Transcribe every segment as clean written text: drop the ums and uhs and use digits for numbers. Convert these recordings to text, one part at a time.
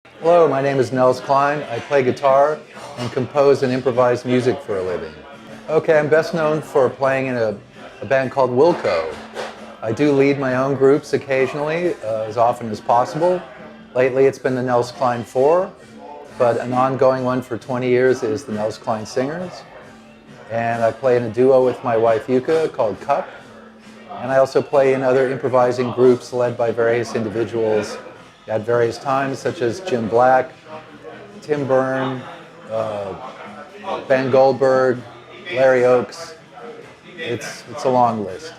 Hello, my name is Nels Cline. I play guitar and compose and improvise music for a living. Okay, I'm best known for playing in a band called Wilco. I do lead my own groups occasionally, as often as possible. Lately it's been the Nels Cline 4, but an ongoing one for 20 years is the Nels Cline Singers. And I play in a duo with my wife Yuka called Cup. And I also play in other improvising groups led by various individuals at various times, such as Jim Black, Tim Byrne, Ben Goldberg, Larry Oakes. It's a long list.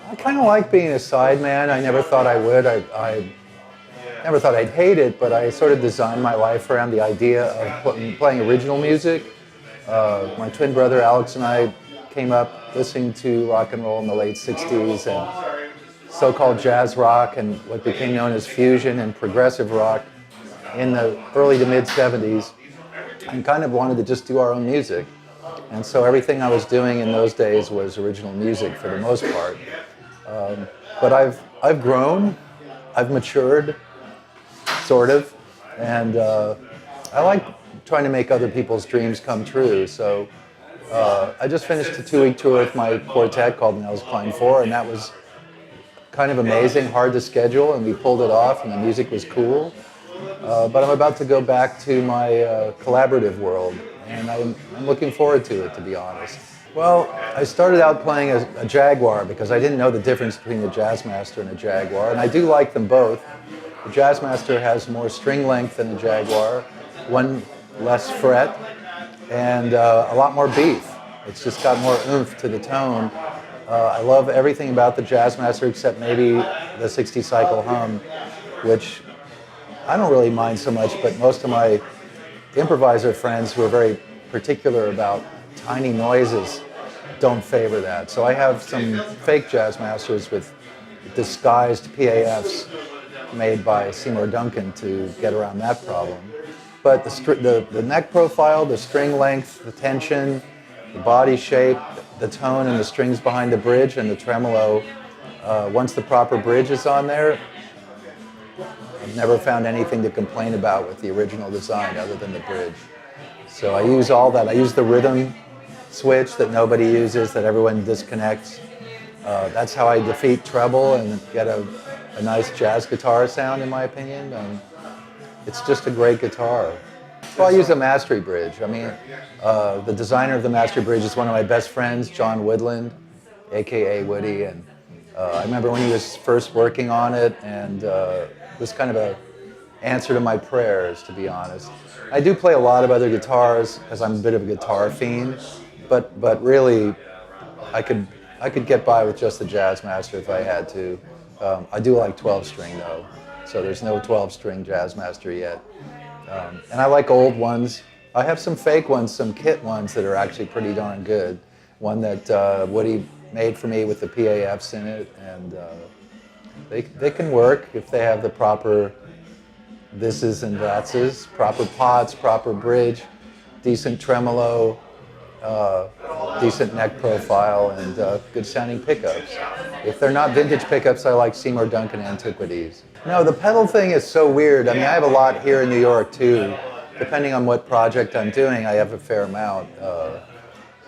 I kind of like being a sideman. I never thought I would. I never thought I'd hate it, but I sort of designed my life around the idea of playing original music. My twin brother Alex and I came up listening to rock and roll in the late 60s and so-called jazz rock and what became known as fusion and progressive rock in the early to mid 70s, and kind of wanted to just do our own music. And so everything I was doing in those days was original music for the most part. But I've grown, I've matured, sort of, and I like trying to make other people's dreams come true. So I just finished a 2-week tour with my quartet called Nels Cline 4, and that was kind of amazing, hard to schedule, and we pulled it off, and the music was cool. But I'm about to go back to my collaborative world, and I'm looking forward to it, to be honest. Well, I started out playing a Jaguar because I didn't know the difference between a Jazzmaster and a Jaguar, and I do like them both. The Jazzmaster has more string length than the Jaguar, one less fret, and a lot more beef. It's just got more oomph to the tone. I love everything about the Jazzmaster except maybe the 60 cycle hum, which I don't really mind so much, but most of my improviser friends who are very particular about tiny noises don't favor that. So I have some fake Jazzmasters with disguised PAFs made by Seymour Duncan to get around that problem. But the neck profile, the string length, the tension, the body shape, the tone and the strings behind the bridge and the tremolo, once the proper bridge is on there, I've never found anything to complain about with the original design other than the bridge. So I use all that. I use the rhythm switch that nobody uses, that everyone disconnects. That's how I defeat treble and get a nice jazz guitar sound, in my opinion. It's just a great guitar. Well, I use a mastery bridge. I mean, the designer of the mastery bridge is one of my best friends, John Woodland, aka Woody, and I remember when he was first working on it, and it was kind of an answer to my prayers, to be honest. I do play a lot of other guitars because I'm a bit of a guitar fiend, but really, I could get by with just the Jazzmaster if I had to. I do like 12-string though, so there's no 12-string Jazzmaster yet. And I like old ones. I have some fake ones, some kit ones that are actually pretty darn good. One that Woody made for me with the PAFs in it, and they can work if they have the proper thises and thatses, proper pots, proper bridge, decent tremolo, decent neck profile, and good sounding pickups. If they're not vintage pickups, I like Seymour Duncan Antiquities. No, the pedal thing is so weird. I mean, I have a lot here in New York too. Depending on what project I'm doing, I have a fair amount.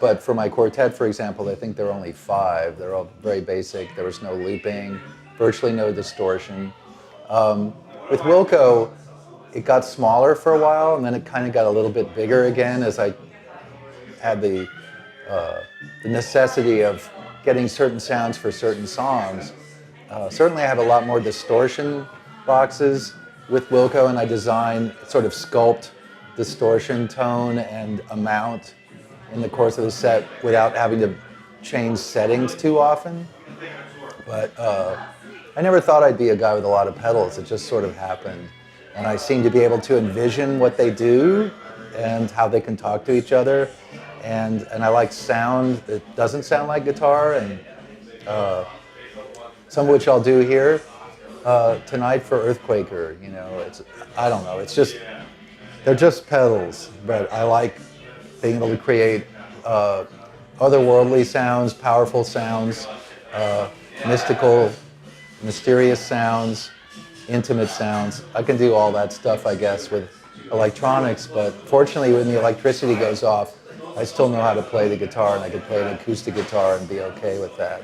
But for my quartet, for example, I think there are only 5. They're all very basic. There was no looping, virtually no distortion. With Wilco, it got smaller for a while, and then it kind of got a little bit bigger again as I had the necessity of getting certain sounds for certain songs. Certainly I have a lot more distortion boxes with Wilco, and I design, sort of sculpt distortion tone and amount in the course of the set without having to change settings too often. But I never thought I'd be a guy with a lot of pedals. It just sort of happened. And I seem to be able to envision what they do and how they can talk to each other. And I like sound that doesn't sound like guitar, and some of which I'll do here tonight for Earthquaker. You know, I don't know. It's just, they're just pedals, but I like being able to create otherworldly sounds, powerful sounds, mystical, mysterious sounds, intimate sounds. I can do all that stuff, I guess, with electronics, but fortunately when the electricity goes off, I still know how to play the guitar, and I can play an acoustic guitar and be okay with that.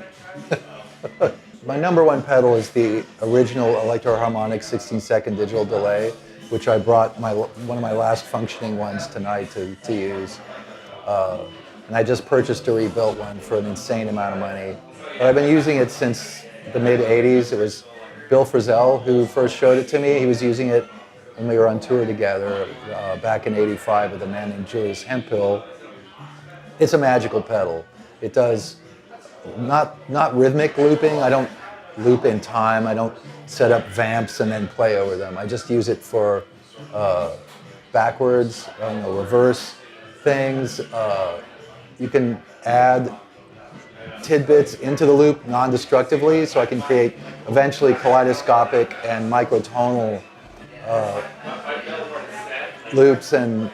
My number one pedal is the original Electro-Harmonic 16-second digital delay, which I brought one of my last functioning ones tonight to use. And I just purchased a rebuilt one for an insane amount of money. But I've been using it since the mid-'80s. It was Bill Frisell who first showed it to me. He was using it when we were on tour together back in '85 with a man named Julius Hemphill. It's a magical pedal. It does not rhythmic looping. I don't loop in time. I don't set up vamps and then play over them. I just use it for backwards, reverse things. You can add tidbits into the loop non-destructively, so I can create eventually kaleidoscopic and microtonal loops and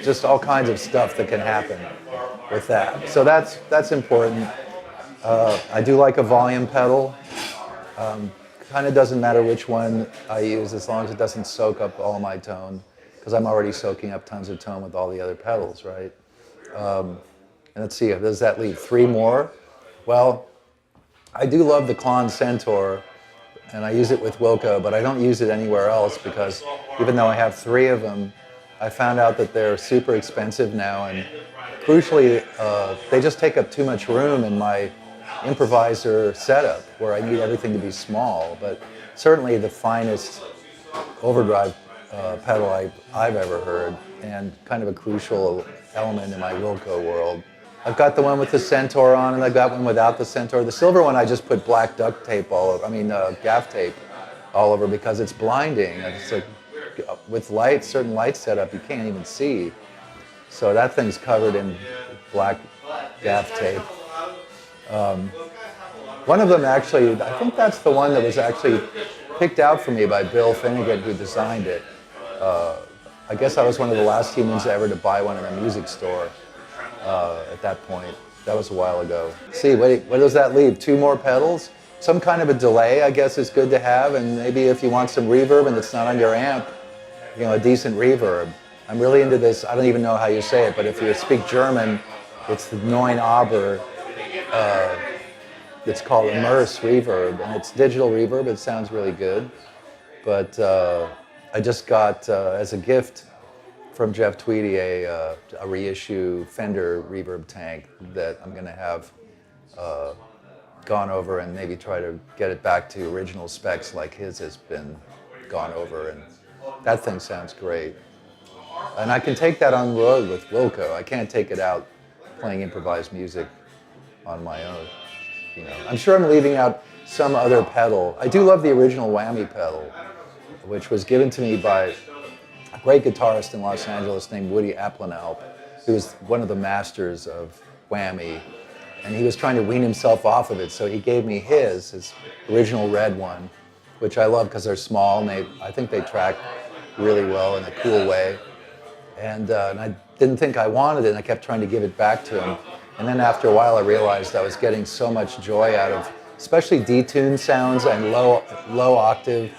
just all kinds of stuff that can happen with that. So that's important. I do like a volume pedal. Kind of doesn't matter which one I use as long as it doesn't soak up all my tone, because I'm already soaking up tons of tone with all the other pedals, right? And let's see, does that leave 3 more? Well, I do love the Klon Centaur, and I use it with Wilco, but I don't use it anywhere else because even though I have 3 of them, I found out that they're super expensive now, and crucially, they just take up too much room in my improviser setup where I need everything to be small. But certainly the finest overdrive pedal I've ever heard, and kind of a crucial element in my Wilco world. I've got the one with the Centaur on, and I've got one without the Centaur. The silver one I just put black duct tape all over, gaff tape all over because it's blinding. It's like, with lights, certain light setup, you can't even see. So that thing's covered in black gaff tape. One of them actually, I think that's the one that was actually picked out for me by Bill Finnegan, who designed it. I guess I was one of the last humans ever to buy one in a music store at that point. That was a while ago. See, what does that leave? 2 more pedals? Some kind of a delay, I guess, is good to have, and maybe if you want some reverb and it's not on your amp, a decent reverb. I'm really into this, I don't even know how you say it, but if you speak German, it's the Neun Aber. It's called Immerse reverb, and it's digital reverb. It sounds really good. But I just got, as a gift from Jeff Tweedy, a reissue Fender reverb tank that I'm going to have gone over and maybe try to get it back to original specs like his has been gone over. And that thing sounds great. And I can take that on the road with Wilco. I can't take it out playing improvised music on my own. I'm sure I'm leaving out some other pedal. I do love the original whammy pedal, which was given to me by a great guitarist in Los Angeles named Woody Applenalp, who was one of the masters of whammy. And he was trying to wean himself off of it, so he gave me his original red one, which I love because they're small and I think they track really well in a cool way. And I didn't think I wanted it, and I kept trying to give it back to him. And then after a while, I realized I was getting so much joy out of, especially detuned sounds and low octave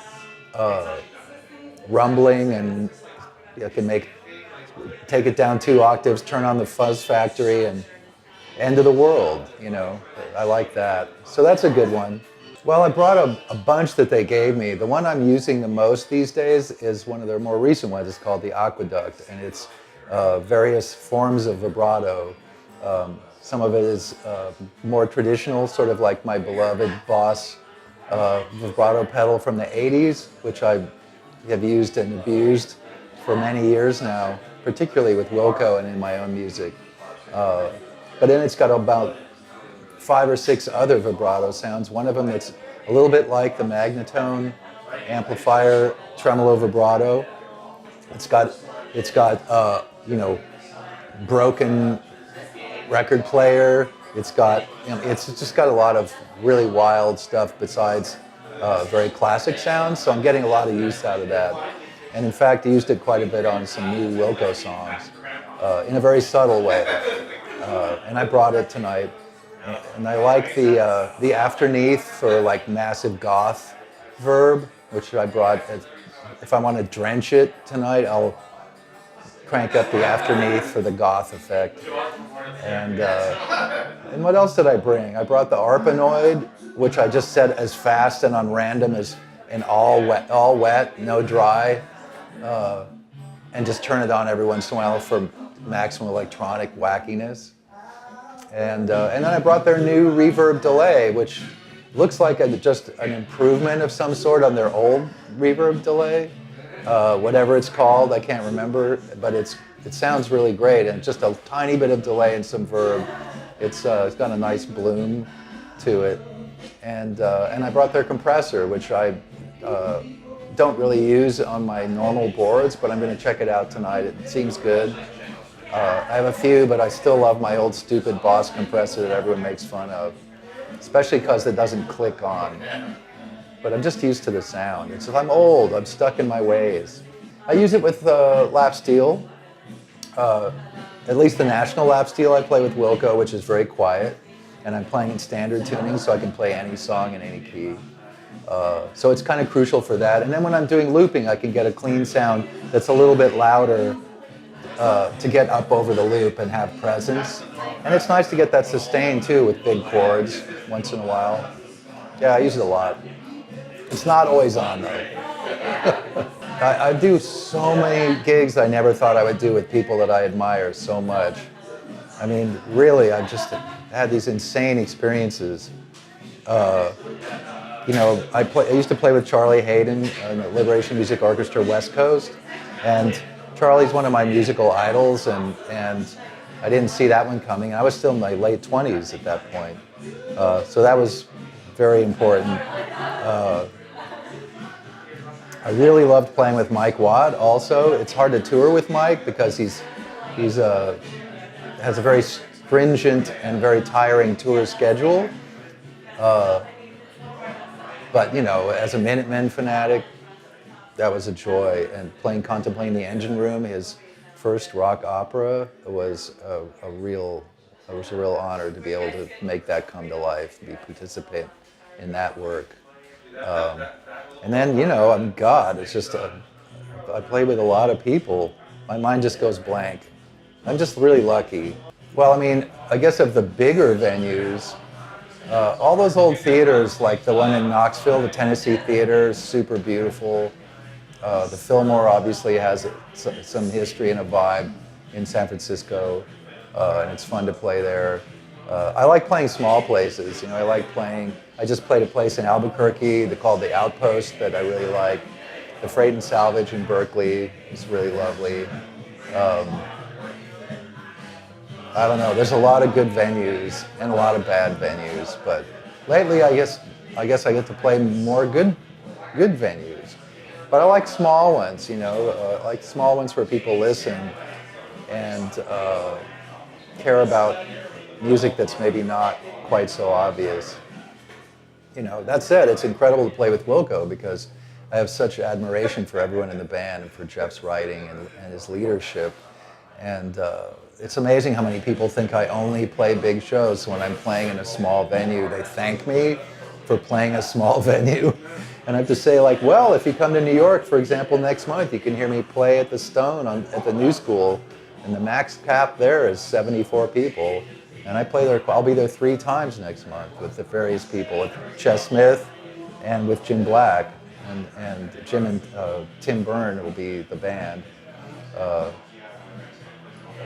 rumbling, and you can take it down 2 octaves, turn on the fuzz factory, and end of the world. I like that. So that's a good one. Well, I brought a bunch that they gave me. The one I'm using the most these days is one of their more recent ones. It's called the Aqueduct, and it's various forms of vibrato. Some of it is more traditional, sort of like my beloved Boss vibrato pedal from the '80s, which I have used and abused for many years now, particularly with Wilco and in my own music. But then it's got about 5 or 6 other vibrato sounds. One of them that's a little bit like the Magnatone amplifier tremolo vibrato. It's got broken record player. It's just got a lot of really wild stuff besides very classic sounds. So I'm getting a lot of use out of that. And in fact, I used it quite a bit on some new Wilco songs in a very subtle way. And I brought it tonight. And I like the afterneath for like massive goth verb. which I brought. If I want to drench it tonight, I'll crank up the afterneath for the goth effect. And what else did I bring? I brought the Arpanoid, which I just set as fast and on random as in all wet, no dry, and just turn it on every once in a while for maximum electronic wackiness. And then I brought their new reverb delay, which looks like just an improvement of some sort on their old reverb delay. Whatever it's called, I can't remember, but it sounds really great, and just a tiny bit of delay and some verb. It's got a nice bloom to it, and I brought their compressor, which I don't really use on my normal boards, but I'm going to check it out tonight. It seems good. I have a few, but I still love my old stupid Boss compressor that everyone makes fun of, especially because it doesn't click on. But I'm just used to the sound. I'm old, I'm stuck in my ways. I use it with lap steel, at least the national lap steel. I play with Wilco, which is very quiet, and I'm playing in standard tuning, so I can play any song in any key. So it's kind of crucial for that. And then when I'm doing looping, I can get a clean sound that's a little bit louder to get up over the loop and have presence. And it's nice to get that sustain too with big chords once in a while. Yeah, I use it a lot. It's not always on though. I do so many gigs I never thought I would do with people that I admire so much. I mean, really, I just had these insane experiences. You know, I used to play with Charlie Hayden in the Liberation Music Orchestra West Coast, and Charlie's one of my musical idols, and I didn't see that one coming. I was still in my late 20s at that point, so that was very important. I really loved playing with Mike Watt also. It's hard to tour with Mike because he has a very stringent and very tiring tour schedule. But, you know, as a Minutemen fanatic, that was a joy. And Contemplating the Engine Room, his first rock opera, was a real honor to be able to make that come to life, to participate in that work. And then, you know, God, it's just, I play with a lot of people. My mind just goes blank. I'm just really lucky. Well, I mean, I guess of the bigger venues, all those old theaters, like the one in Knoxville, the Tennessee Theater, is super beautiful. The Fillmore obviously has some history and a vibe in San Francisco, and it's fun to play there. I like playing small places. You know, I just played a place in Albuquerque called The Outpost that I really like. The Freight and Salvage in Berkeley is really lovely. I don't know, there's a lot of good venues and a lot of bad venues, but lately I guess I get to play more good venues. But I like small ones, you know, I like small ones where people listen and care about music that's maybe not quite so obvious. You know, that said, it's incredible to play with Wilco because I have such admiration for everyone in the band and for Jeff's writing and his leadership. And it's amazing how many people think I only play big shows. When I'm playing in a small venue, they thank me for playing a small venue. And I have to say, like, well, if you come to New York, for example, next month, you can hear me play at the Stone at the New School, and the max cap there is 74 people. And I play there, I'll be there 3 times next month with the various people, with Chess Smith and with Jim Black, and Jim and Tim Byrne will be the band.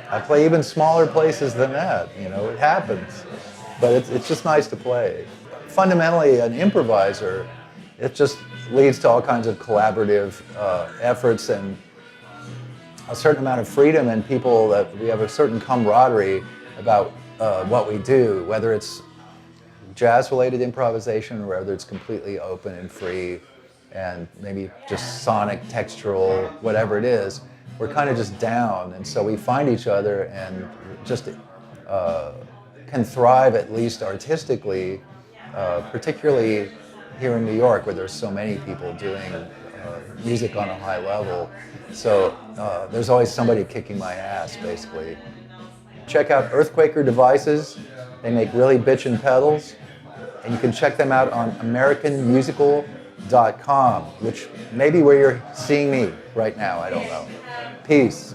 I play even smaller places than that, you know, it happens. But it's just nice to play. Fundamentally, an improviser, it just leads to all kinds of collaborative efforts and a certain amount of freedom, and people that we have a certain camaraderie about what we do, whether it's jazz-related improvisation or whether it's completely open and free and maybe just sonic, textural, whatever it is. We're kind of just down, and so we find each other and just can thrive, at least artistically, particularly here in New York where there's so many people doing music on a high level. So there's always somebody kicking my ass, basically. Check out Earthquaker Devices. They make really bitchin' pedals, and you can check them out on AmericanMusical.com. which may be where you're seeing me right now. I don't know. Peace.